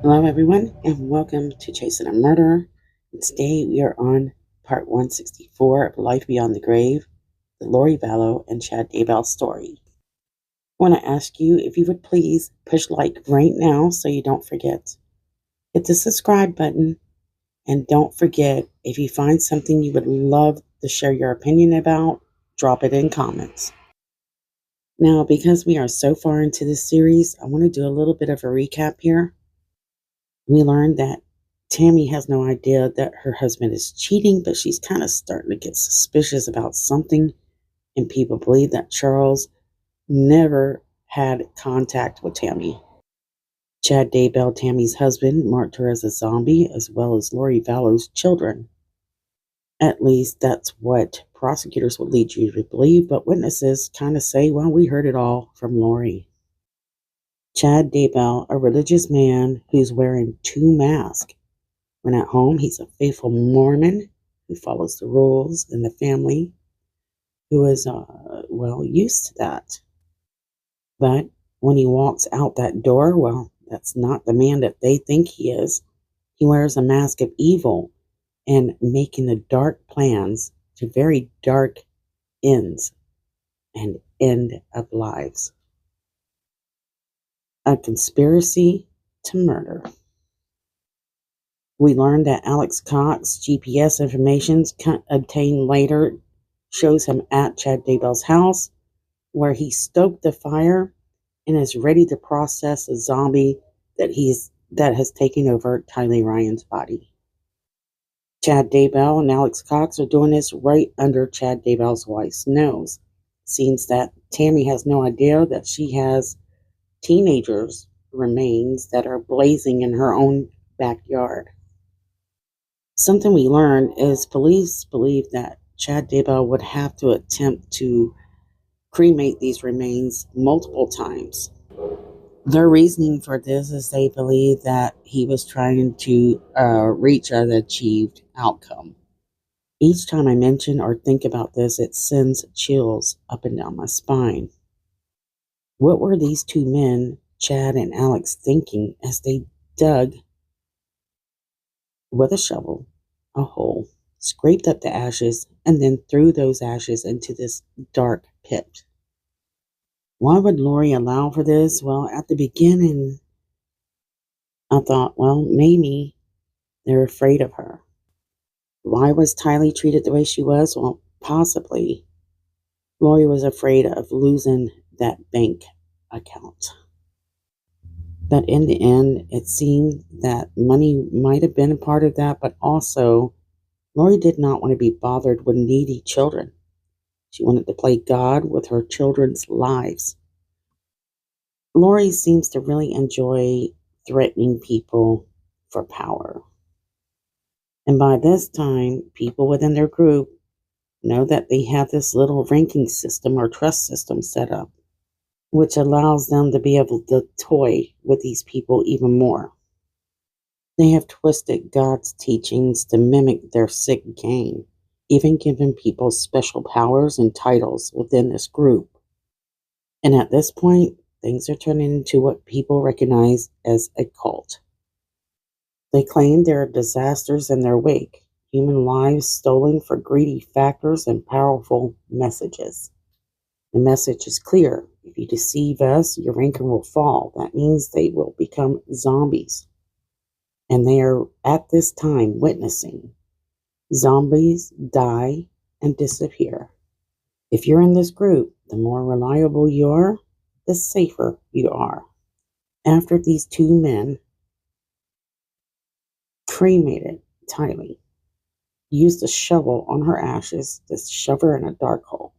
Hello, everyone, and welcome to Chasing a Murderer. And today we are on part 164 of Life Beyond the Grave, the Lori Vallow and Chad Daybell story. I want to ask you if you would please push like right now so you don't forget. Hit the subscribe button, and don't forget, if you find something you would love to share your opinion about, drop it in comments. Now, because we are so far into this series, I want to do a little bit of a recap here. We learned that Tammy has no idea that her husband is cheating, but she's kind of starting to get suspicious about something, and people believe that Charles never had contact with Tammy. Chad Daybell, Tammy's husband, marked her as a zombie, as well as Lori Vallow's children. At least that's what prosecutors would lead you to believe, but witnesses kind of say, well, we heard it all from Lori. Chad Daybell, a religious man who's wearing two masks. When at home, he's a faithful Mormon who follows the rules in the family, who is, used to that. But when he walks out that door, well, that's not the man that they think he is. He wears a mask of evil and making the dark plans to very dark ends and end of lives. A conspiracy to murder. We learned that Alex Cox's GPS information obtained later shows him at Chad Daybell's house, where he stoked the fire and is ready to process a zombie that has taken over Tylee Ryan's body. Chad Daybell and Alex Cox are doing this right under Chad Daybell's wife's nose. Seems that Tammy has no idea that she has teenagers' remains that are blazing in her own backyard. Something we learned is police believe that Chad Daybell would have to attempt to cremate these remains multiple times. Their reasoning for this is they believe that he was trying to reach an achieved outcome. Each time I mention or think about this, it sends chills up and down my spine. What were these two men, Chad and Alex, thinking as they dug with a shovel a hole, scraped up the ashes, and then threw those ashes into this dark pit? Why would Lori allow for this? Well, at the beginning, I thought, well, maybe they're afraid of her. Why was Tylee treated the way she was? Well, possibly Lori was afraid of losing that bank account. But in the end, it seemed that money might have been a part of that, but also Lori did not want to be bothered with needy children. She wanted to play God with her children's lives. Lori seems to really enjoy threatening people for power. And by this time, people within their group know that they have this little ranking system or trust system set up, which allows them to be able to toy with these people even more. They have twisted God's teachings to mimic their sick gain, even giving people special powers and titles within this group. And at this point, things are turning into what people recognize as a cult. They claim there are disasters in their wake, human lives stolen for greedy factors and powerful messages. The message is clear. If you deceive us, your ranking will fall. That means they will become zombies. And they are at this time witnessing zombies die and disappear. If you're in this group, the more reliable you are, the safer you are. After these two men cremated Tylee, used a shovel on her ashes to shove her in a dark hole.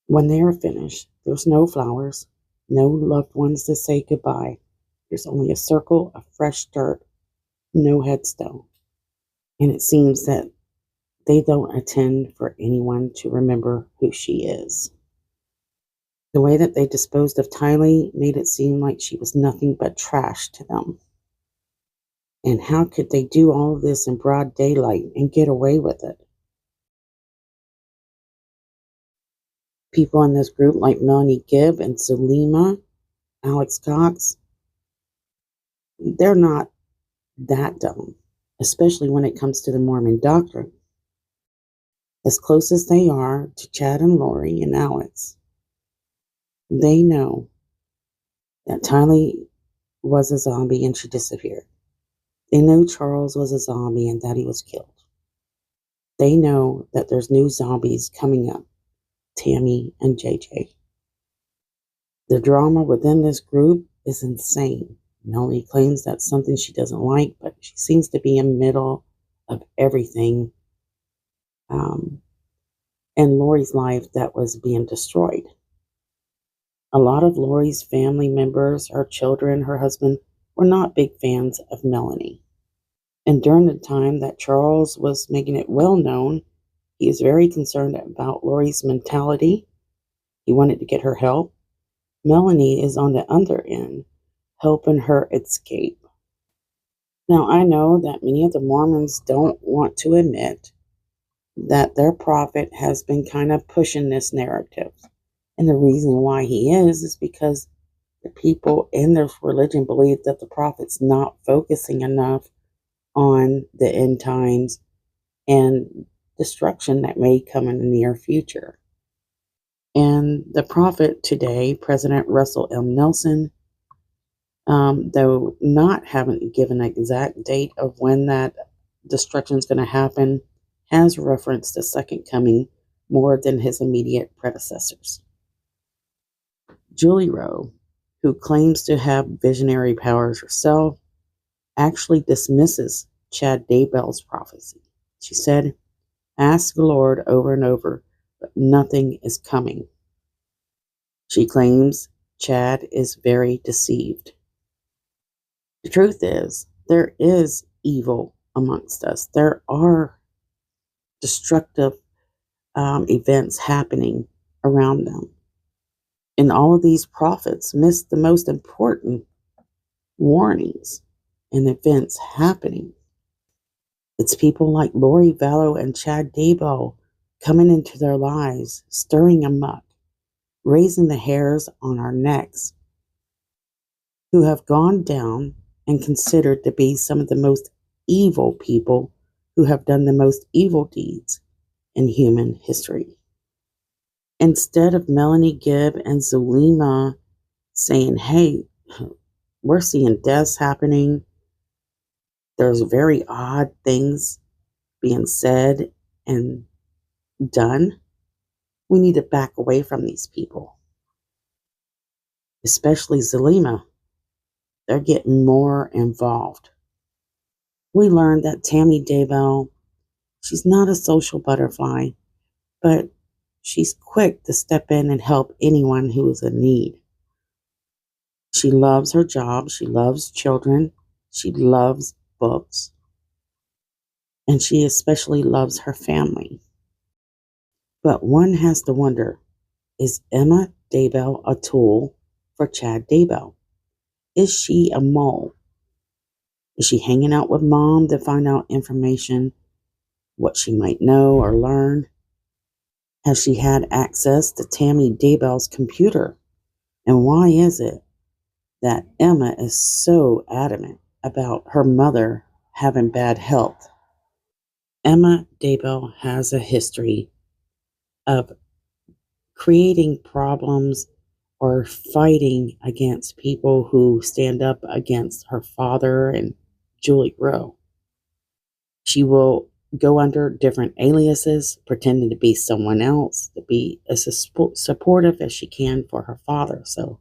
When they are finished, there's no flowers, no loved ones to say goodbye. There's only a circle of fresh dirt, no headstone. And it seems that they don't intend for anyone to remember who she is. The way that they disposed of Tylee made it seem like she was nothing but trash to them. And how could they do all of this in broad daylight and get away with it? People in this group like Melenie Gibbs and ZULEMA, Alex Cox, they're not that dumb, especially when it comes to the Mormon doctrine. As close as they are to Chad and Lori and Alex, they know that Tylee was a zombie and she disappeared. They know Charles was a zombie and that he was killed. They know that there's new zombies coming up, Tammy and JJ. The drama within this group is insane. Melanie claims that's something she doesn't like, but she seems to be in the middle of everything in Lori's life that was being destroyed. A lot of Lori's family members, her children, her husband, were not big fans of Melanie. And during the time that Charles was making it well known, he is very concerned about Lori's mentality. He wanted to get her help. Melanie is on the other end, helping her escape. Now, I know that many of the Mormons don't want to admit that their prophet has been kind of pushing this narrative. And the reason why he is because the people in this religion believe that the prophet's not focusing enough on the end times and destruction that may come in the near future. And the prophet today, President Russell M. Nelson, though not having given an exact date of when that destruction is going to happen, has referenced the second coming more than his immediate predecessors. Julie Rowe, who claims to have visionary powers herself, actually dismisses Chad Daybell's prophecy. She said, "Ask the Lord over and over, but nothing is coming." She claims Chad is very deceived. The truth is, there is evil amongst us. There are destructive events happening around them. And all of these prophets missed the most important warnings and events happening. It's people like Lori Vallow and Chad Daybell coming into their lives, stirring amok, raising the hairs on our necks, who have gone down and considered to be some of the most evil people who have done the most evil deeds in human history. Instead of Melenie Gibbs and ZULEMA saying, "Hey, we're seeing deaths happening. There's very odd things being said and done. We need to back away from these people." Especially ZULEMA. They're getting more involved. We learned that Tammy Daybell, she's not a social butterfly, but she's quick to step in and help anyone who is in need. She loves her job. She loves children. She loves books. And she especially loves her family. But one has to wonder, is Emma Daybell a tool for Chad Daybell? Is she a mole? Is she hanging out with Mom to find out information, what she might know or learn? Has she had access to Tammy Daybell's computer? And why is it that Emma is so adamant about her mother having bad health? Emma Daybell has a history of creating problems or fighting against people who stand up against her father and Julie Rowe. She will go under different aliases, pretending to be someone else, to be as supportive as she can for her father. So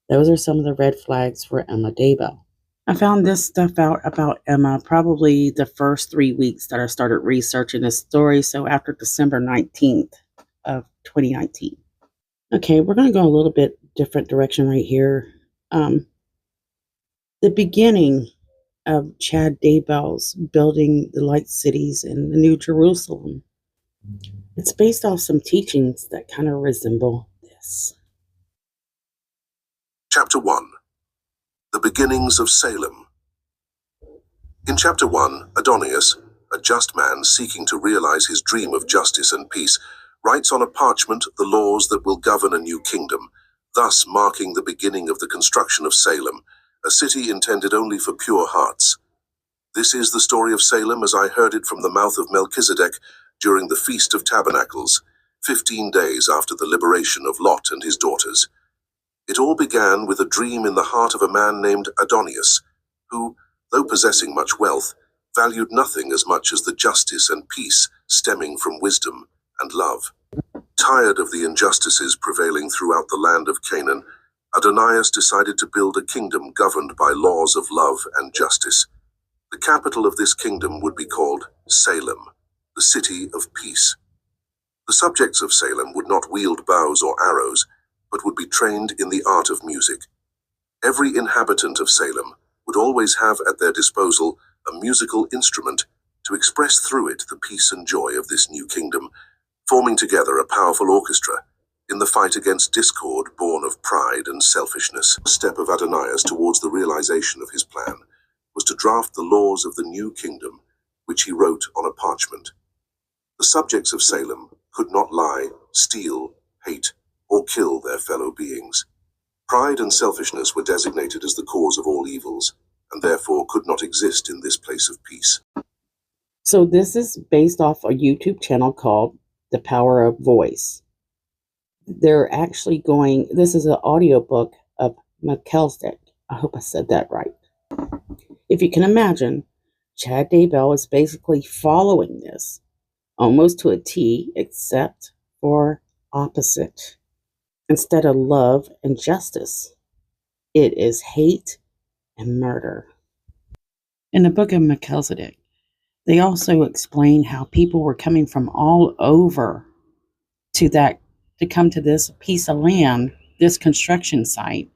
those are some of the red flags for Emma Daybell. I found this stuff out about Emma probably the first 3 weeks that I started researching this story. So after December 19th of 2019. Okay, we're going to go a little bit different direction right here. The beginning of Chad Daybell's building the light cities in the New Jerusalem. It's based off some teachings that kind of resemble this. Chapter 1. The Beginnings of Salem. In Chapter 1, Adonias, a just man seeking to realize his dream of justice and peace, writes on a parchment the laws that will govern a new kingdom, thus marking the beginning of the construction of Salem, a city intended only for pure hearts. This is the story of Salem as I heard it from the mouth of Melchizedek during the Feast of Tabernacles, 15 days after the liberation of Lot and his daughters. It all began with a dream in the heart of a man named Adonias, who, though possessing much wealth, valued nothing as much as the justice and peace stemming from wisdom and love. Tired of the injustices prevailing throughout the land of Canaan, Adonias decided to build a kingdom governed by laws of love and justice. The capital of this kingdom would be called Salem, the city of peace. The subjects of Salem would not wield bows or arrows, but would be trained in the art of music. Every inhabitant of Salem would always have at their disposal a musical instrument to express through it the peace and joy of this new kingdom, forming together a powerful orchestra in the fight against discord born of pride and selfishness. The step of Adonias towards the realization of his plan was to draft the laws of the new kingdom, which he wrote on a parchment. The subjects of Salem could not lie, steal, hate, or kill their fellow beings. Pride and selfishness were designated as the cause of all evils, and therefore could not exist in this place of peace. So this is based off a YouTube channel called The Power of Voice. They're actually going, this is an audiobook of Melchizedek. I hope I said that right. If you can imagine, Chad Daybell is basically following this almost to a T, except for opposite. Instead of love and justice, it is hate and murder. In the book of Melchizedek, they also explain how people were coming from all over to come to this piece of land, this construction site,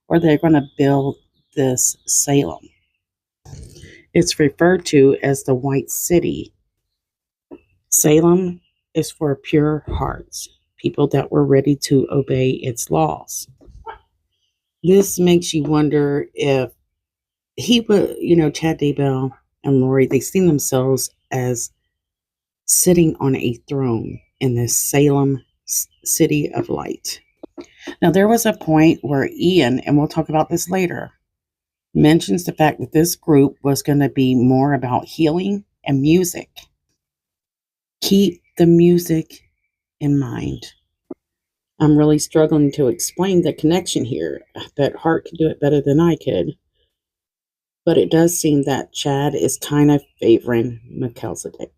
where they're going to build this Salem. It's referred to as the White City. Salem is for pure hearts, people that were ready to obey its laws. This makes you wonder if he would, Chad Daybell and Lori, they see themselves as sitting on a throne in this Salem city of light. Now, there was a point where Ian, and we'll talk about this later, mentions the fact that this group was going to be more about healing and music. Keep the music in mind. I'm really struggling to explain the connection here. I bet Hart could do it better than I could. But it does seem that Chad is kind of favoring Melchizedek.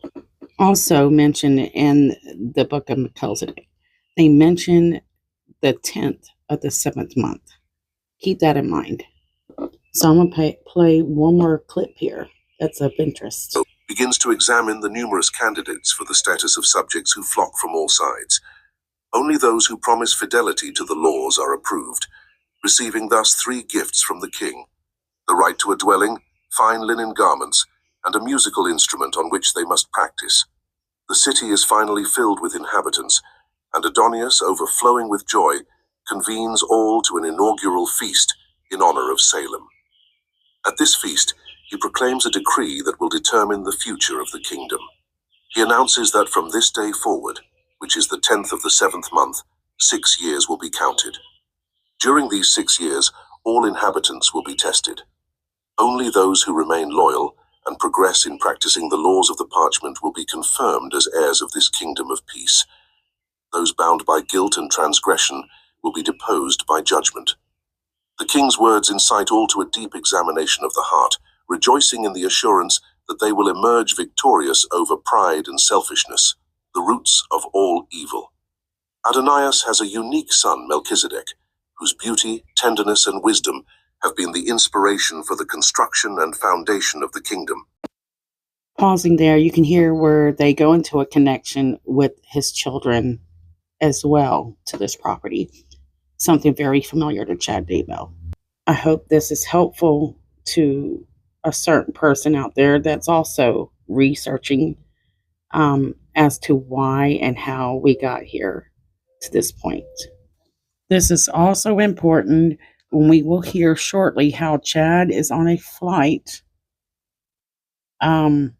Also mentioned in the book of Melchizedek, they mention the 10th of the 7th month. Keep that in mind. So I'm going to play one more clip here that's of interest. Begins to examine the numerous candidates for the status of subjects who flock from all sides. Only those who promise fidelity to the laws are approved, receiving thus 3 gifts from the king: the right to a dwelling, fine linen garments, and a musical instrument on which they must practice. The city is finally filled with inhabitants, and Adonias, overflowing with joy, convenes all to an inaugural feast in honor of Salem. At this feast, he proclaims a decree that will determine the future of the kingdom. He announces that from this day forward, which is the 10th of the 7th month, 6 years will be counted. During these 6 years, all inhabitants will be tested. Only those who remain loyal and progress in practicing the laws of the parchment will be confirmed as heirs of this kingdom of peace. Those bound by guilt and transgression will be deposed by judgment. The king's words incite all to a deep examination of the heart, rejoicing in the assurance that they will emerge victorious over pride and selfishness, the roots of all evil. Adonias has a unique son, Melchizedek, whose beauty, tenderness, and wisdom have been the inspiration for the construction and foundation of the kingdom. Pausing there, you can hear where they go into a connection with his children as well to this property. Something very familiar to Chad Daybell. I hope this is helpful to a certain person out there that's also researching as to why and how we got here to this point. This is also important when we will hear shortly how Chad is on a flight on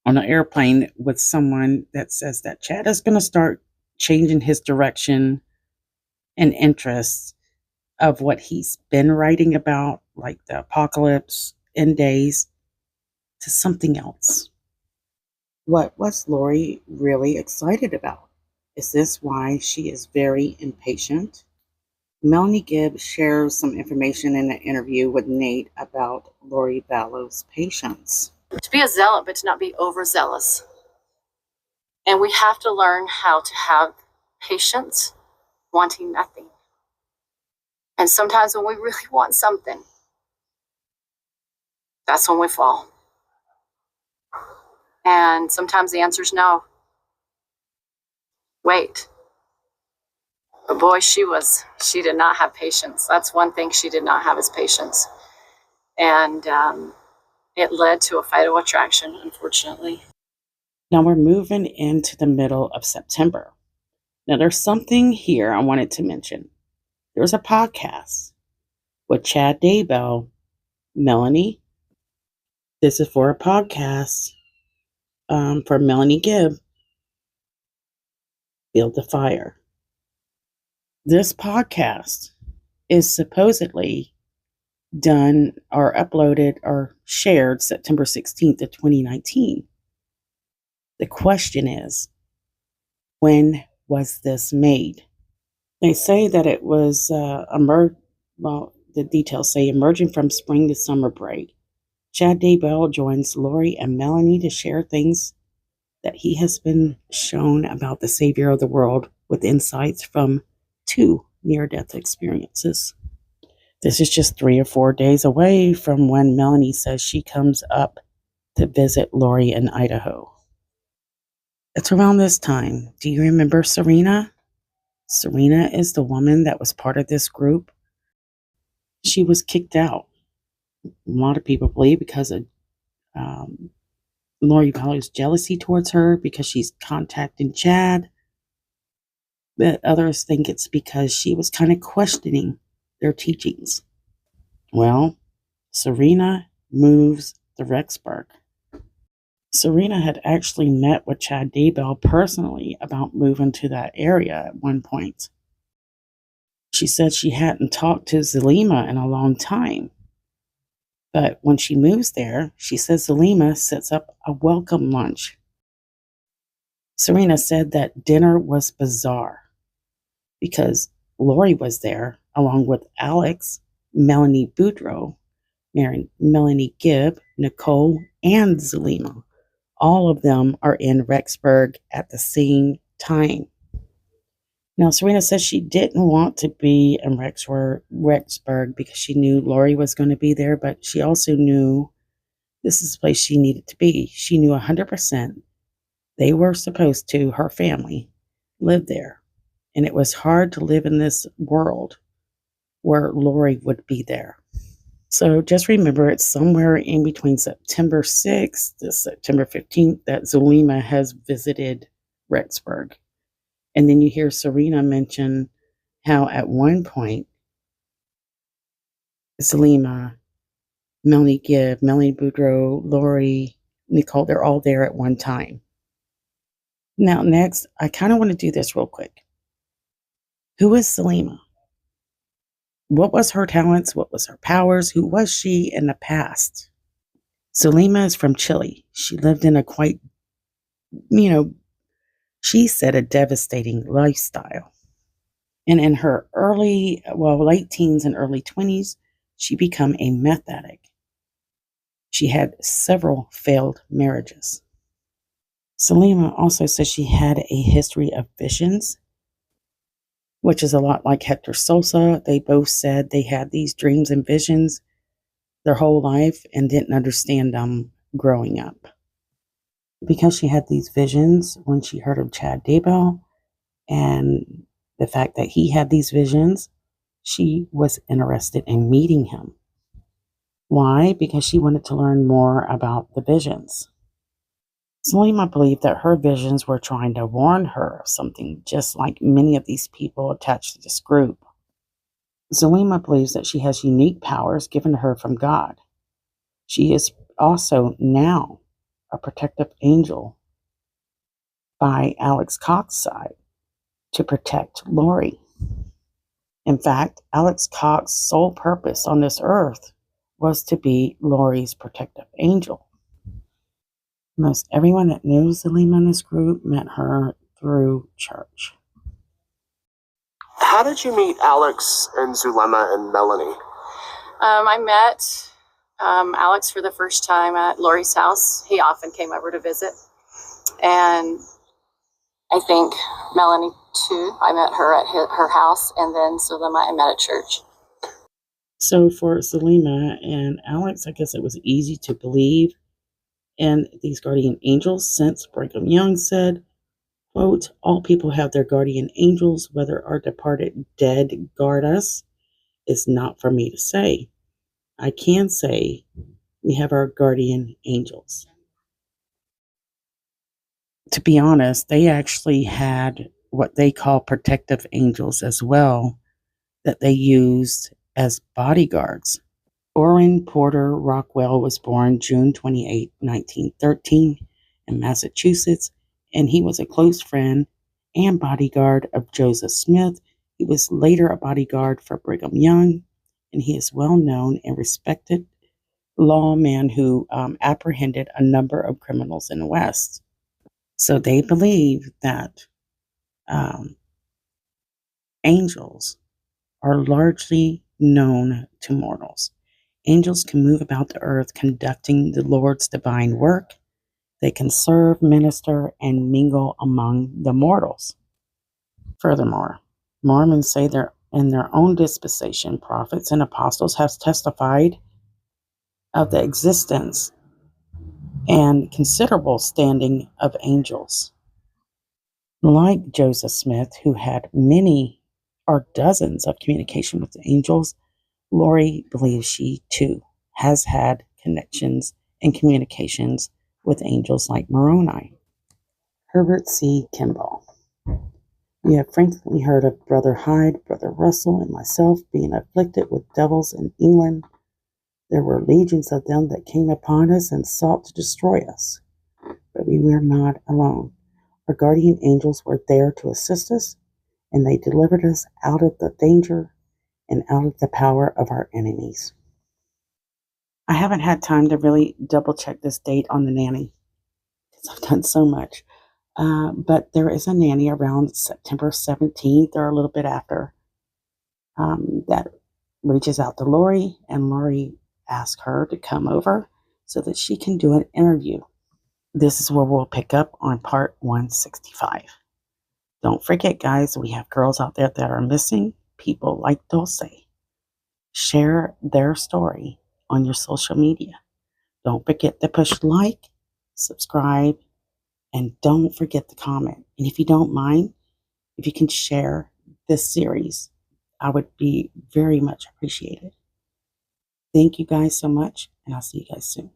an airplane with someone that says that Chad is going to start changing his direction and interests of what he's been writing about, like the apocalypse, end days, to something else. What was Lori really excited about? Is this why she is very impatient? Melanie Gibbs shares some information in an interview with Nate about Lori Vallow's patience. To be a zealot, but to not be overzealous. And we have to learn how to have patience, wanting nothing. And sometimes when we really want something, that's when we fall. And sometimes the answer is no. Wait. But boy, she did not have patience. That's one thing she did not have, is patience. And it led to a fatal attraction, unfortunately. Now we're moving into the middle of September. Now there's something here I wanted to mention. There's a podcast with Chad Daybell, Melanie. This is for a podcast for Melenie Gibbs, Build the Fire. This podcast is supposedly done or uploaded or shared September 16th of 2019. The question is, when was this made? They say that it was the details say emerging from spring to summer break. Chad Daybell joins Lori and Melanie to share things that he has been shown about the Savior of the world, with insights from 2 near-death experiences. This is just 3 or 4 days away from when Melanie says she comes up to visit Lori in Idaho. It's around this time. Do you remember Serena? Serena is the woman that was part of this group. She was kicked out. A lot of people believe because of Lori Vallow's jealousy towards her, because she's contacting Chad. But others think it's because she was kind of questioning their teachings. Well, Serena moves to Rexburg. Serena had actually met with Chad Daybell personally about moving to that area at one point. She said she hadn't talked to ZULEMA in a long time. But when she moves there, she says ZULEMA sets up a welcome lunch. Serena said that dinner was bizarre because Lori was there along with Alex, Melanie Boudreau, Melanie Gibbs, Nicole, and ZULEMA. All of them are in Rexburg at the same time. Now, Serena says she didn't want to be in Rexburg because she knew Lori was going to be there, but she also knew this is the place she needed to be. She knew 100% they were supposed to, her family, live there. And it was hard to live in this world where Lori would be there. So just remember, it's somewhere in between September 6th to September 15th that ZULEMA has visited Rexburg. And then you hear Serena mention how at one point, ZULEMA, Melanie Gibbs, Melanie Boudreau, Lori, Nicole, they're all there at one time. Now, next, I kind of want to do this real quick. Who is ZULEMA? What was her talents? What was her powers? Who was she in the past? ZULEMA is from Chile. She lived in a quite, she said a devastating lifestyle. And in her late teens and early 20s, she became a meth addict. She had several failed marriages. ZULEMA also says she had a history of visions, which is a lot like Hector Sosa. They both said they had these dreams and visions their whole life and didn't understand them growing up. Because she had these visions, when she heard of Chad Daybell and the fact that he had these visions, she was interested in meeting him. Why? Because she wanted to learn more about the visions. ZULEMA believed that her visions were trying to warn her of something, just like many of these people attached to this group. ZULEMA believes that she has unique powers given to her from God. She is also now a protective angel by Alex Cox's side to protect Lori. In fact, Alex Cox's sole purpose on this earth was to be Lori's protective angel. Most everyone that knew ZULEMA in this group met her through church. How did you meet Alex and ZULEMA and Melenie? I met Alex for the first time at Lori's house. He often came over to visit. And I think Melenie too. I met her at her house, and then ZULEMA I met at church. So for ZULEMA and Alex, I guess it was easy to believe in these guardian angels, since Brigham Young said, quote, all people have their guardian angels, whether our departed dead guard us is not for me to say. I can say we have our guardian angels. To be honest, they actually had what they call protective angels as well, that they used as bodyguards. Orrin Porter Rockwell was born June 28, 1913 in Massachusetts, and he was a close friend and bodyguard of Joseph Smith. He was later a bodyguard for Brigham Young, and he is well known and respected lawman who apprehended a number of criminals in the West. So they believe that angels are largely known to mortals. Angels can move about the earth conducting the Lord's divine work. They can serve, minister, and mingle among the mortals. Furthermore, Mormons say in their own dispensation, prophets and apostles have testified of the existence and considerable standing of angels. Like Joseph Smith, who had many or dozens of communication with the angels, Lori believes she, too, has had connections and communications with angels like Moroni. Herbert C. Kimball. We have frequently heard of Brother Hyde, Brother Russell, and myself being afflicted with devils in England. There were legions of them that came upon us and sought to destroy us. But we were not alone. Our guardian angels were there to assist us, and they delivered us out of the danger and out of the power of our enemies. I haven't had time to really double check this date on the nanny because I've done so much. But there is a nanny around September 17th or a little bit after that reaches out to Lori, and Lori asks her to come over so that she can do an interview. This is where we'll pick up on part 165. Don't forget, guys, we have girls out there that are missing, people like Dulce. Share their story on your social media. Don't forget to push like, subscribe, and don't forget to comment. And if you don't mind, if you can share this series, I would be very much appreciated. Thank you guys so much, and I'll see you guys soon.